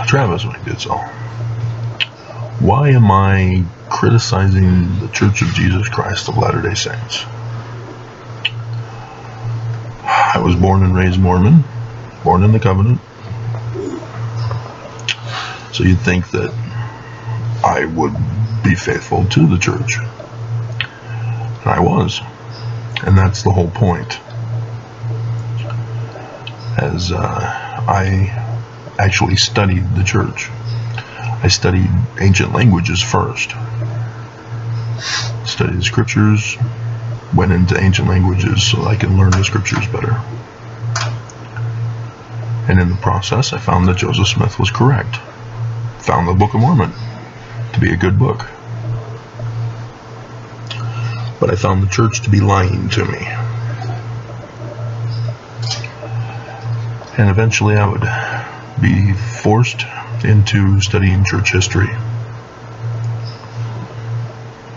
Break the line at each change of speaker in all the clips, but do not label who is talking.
Travis, my good soul, why am I criticizing the Church of Jesus Christ of Latter-day Saints? I was born and raised Mormon, born in the covenant, so you'd think that I would be faithful to the church, and I was, and that's the whole point. As I actually studied the church. I studied ancient languages first. Studied the scriptures, went into ancient languages so I can learn the scriptures better. And in the process, I found that Joseph Smith was correct. Found the Book of Mormon to be a good book. But I found the church to be lying to me. And eventually I would be forced into studying church history.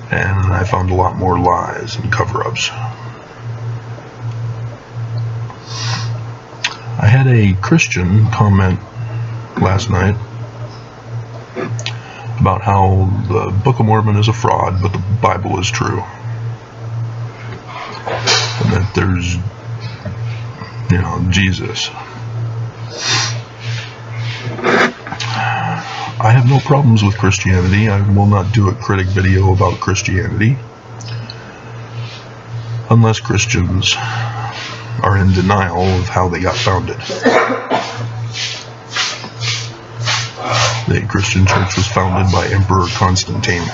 And I found a lot more lies and cover-ups. I had a Christian comment last night about how the Book of Mormon is a fraud, but the Bible is true. And that there's, Jesus. I have no problems with Christianity. I will not do a critic video about Christianity unless Christians are in denial of how they got founded. The Christian church was founded by Emperor Constantine,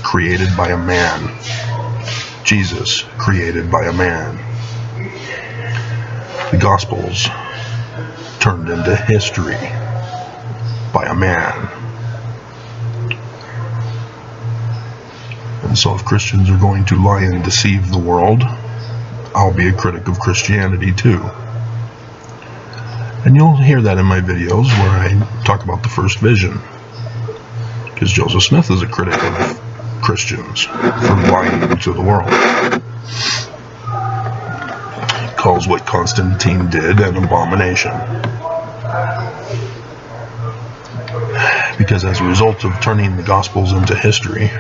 created by a man. Jesus, created by a man. The Gospels turned into history by a man. And so if Christians are going to lie and deceive the world, I'll be a critic of Christianity too. And you'll hear that in my videos where I talk about the first vision. Because Joseph Smith is a critic of Christians for lying to the world. He calls what Constantine did an abomination. Because as a result of turning the Gospels into history,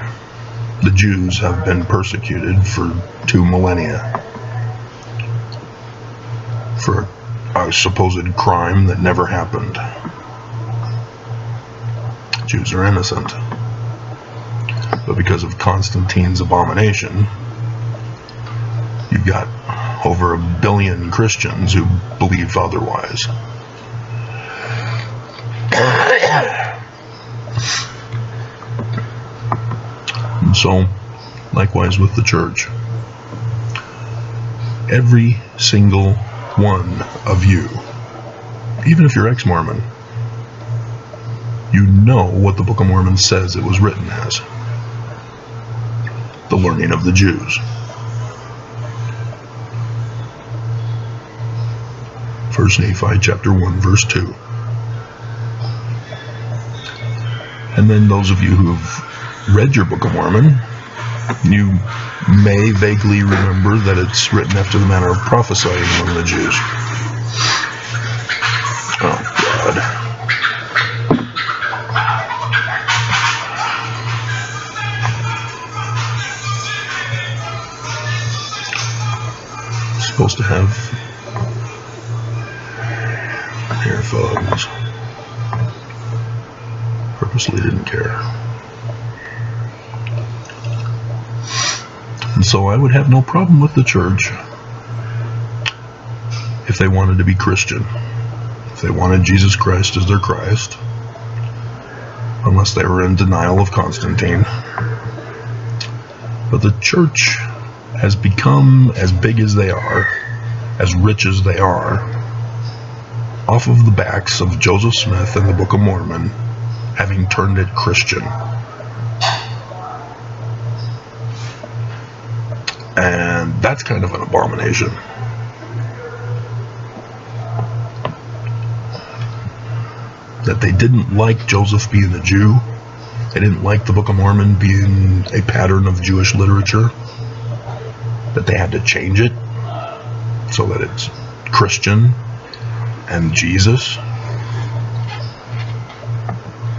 the Jews have been persecuted for 2 millennia for a supposed crime that never happened. Jews are innocent. But because of Constantine's abomination, you've got over 1 billion Christians who believe otherwise. And so, likewise with the church, every single one of you, even if you're ex-Mormon, you know what the Book of Mormon says it was written as. The learning of the Jews. 1 Nephi chapter 1 verse 2. And then those of you who've read your Book of Mormon, you may vaguely remember that it's written after the manner of prophesying among the Jews. Oh, God. I'm supposed to have earphones. Purposely didn't care. And so I would have no problem with the church if they wanted to be Christian, if they wanted Jesus Christ as their Christ, unless they were in denial of Constantine. But the church has become as big as they are, as rich as they are, off of the backs of Joseph Smith and the Book of Mormon having turned it Christian. And that's kind of an abomination. That they didn't like Joseph being a Jew. They didn't like the Book of Mormon being a pattern of Jewish literature. That they had to change it so that it's Christian and Jesus.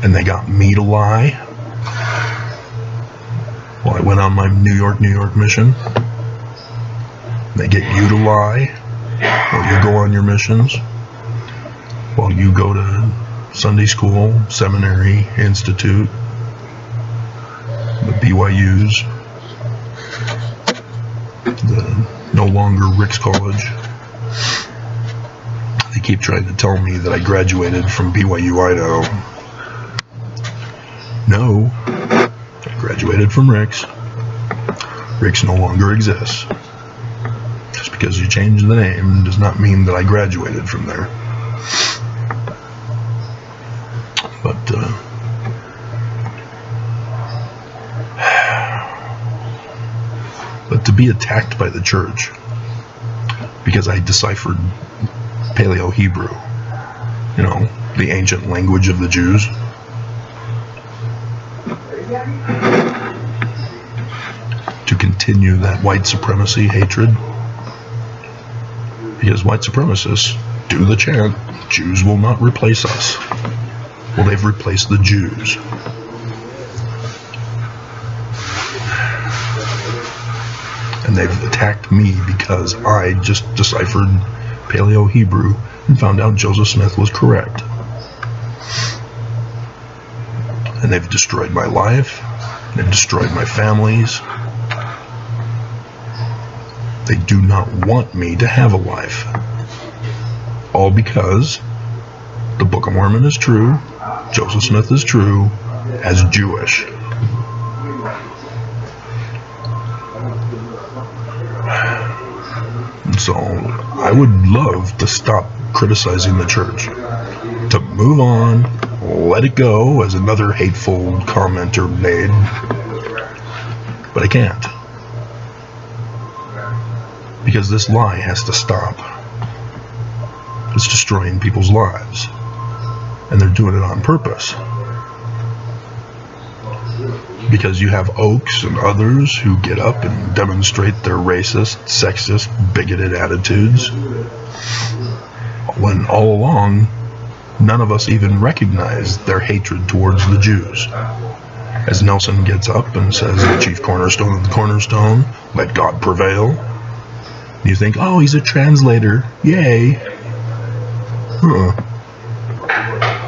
and they got me to lie while I went on my New York mission. They get you to lie while you go on your missions, while you go to Sunday school, seminary, institute, the BYUs, the no longer Rick's College. They keep trying to tell me that I graduated from BYU, Idaho. No, I graduated from Rick's. Rick's no longer exists. Just because you changed the name does not mean that I graduated from there. But to be attacked by the church because I deciphered Paleo-Hebrew, you know, the ancient language of the Jews, to continue that white supremacy hatred, because white supremacists do the chant, Jews will not replace us. Well, they've replaced the Jews. And they've attacked me because I just deciphered Paleo-Hebrew and found out Joseph Smith was correct. And they've destroyed my life. They've destroyed my families. They do not want me to have a life. All because the Book of Mormon is true, Joseph Smith is true, as Jewish. So I would love to stop criticizing the church, to move on, let it go, as another hateful commenter made, but I can't, because this lie has to stop. It's destroying people's lives, and they're doing it on purpose. Because you have Oaks and others who get up and demonstrate their racist, sexist, bigoted attitudes, when all along, none of us even recognize their hatred towards the Jews. As Nelson gets up and says, the chief cornerstone of the cornerstone, let God prevail. You think, oh, he's a translator, yay.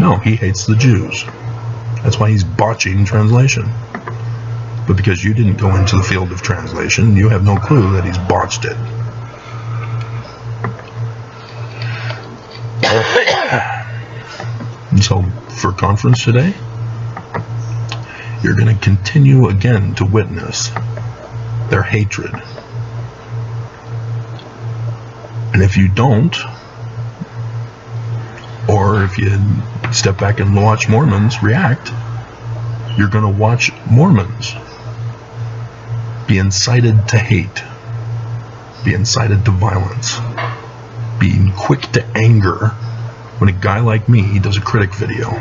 No, he hates the Jews. That's why he's botching translation. But because you didn't go into the field of translation, you have no clue that he's botched it. And so, for conference today, you're going to continue again to witness their hatred. And if you don't, or if you step back and watch Mormons react, you're going to watch Mormons be incited to hate, be incited to violence, being quick to anger when a guy like me does a critic video,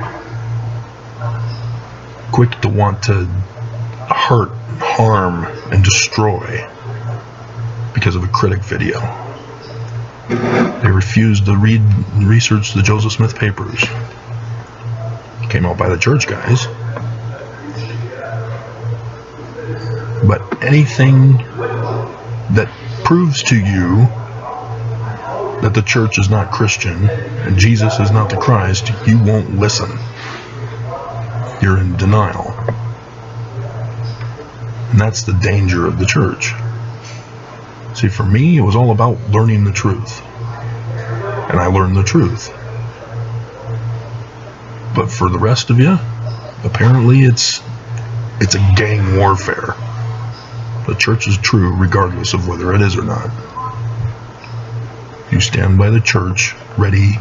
quick to want to hurt, harm, and destroy because of a critic video. They refused to read and research the Joseph Smith papers. Came out by the church guys. But anything that proves to you that the church is not Christian and Jesus is not the Christ, you won't listen. You're in denial. And that's the danger of the church. See, for me, it was all about learning the truth. And I learned the truth. But for the rest of you, apparently it's a gang warfare. The church is true regardless of whether it is or not. You stand by the church, ready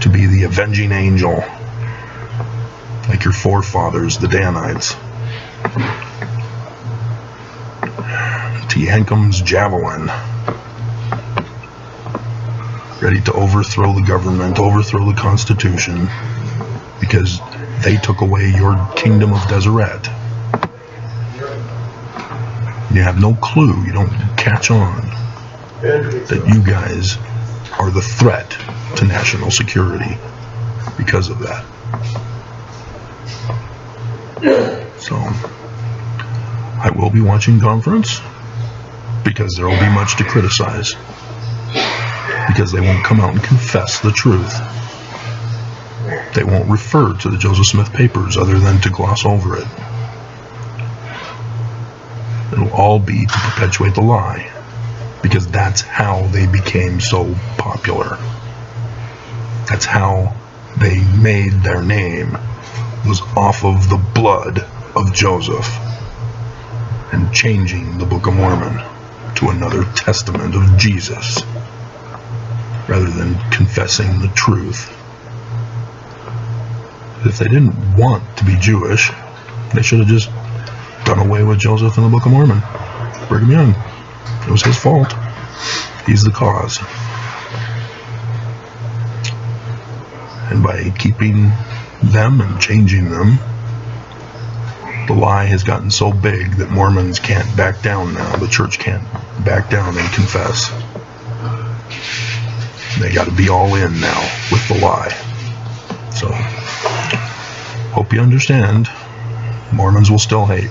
to be the avenging angel, like your forefathers, the Danites. Teancum's javelin, ready to overthrow the government, overthrow the Constitution, because they took away your kingdom of Deseret. You have no clue, you don't catch on that you guys are the threat to national security because of that. So, I will be watching conference because there will be much to criticize. Because they won't come out and confess the truth. They won't refer to the Joseph Smith papers other than to gloss over it. It'll all be to perpetuate the lie. Because that's how they became so popular. That's how they made their name, was off of the blood of Joseph and changing the Book of Mormon to another testament of Jesus rather than confessing the truth. If they didn't want to be Jewish, they should have just done away with Joseph in the Book of Mormon. Brigham Young. It was his fault. He's the cause. And by keeping them and changing them, the lie has gotten so big that Mormons can't back down now. The church can't back down and confess. They got to be all in now with the lie. So, hope you understand. Mormons will still hate.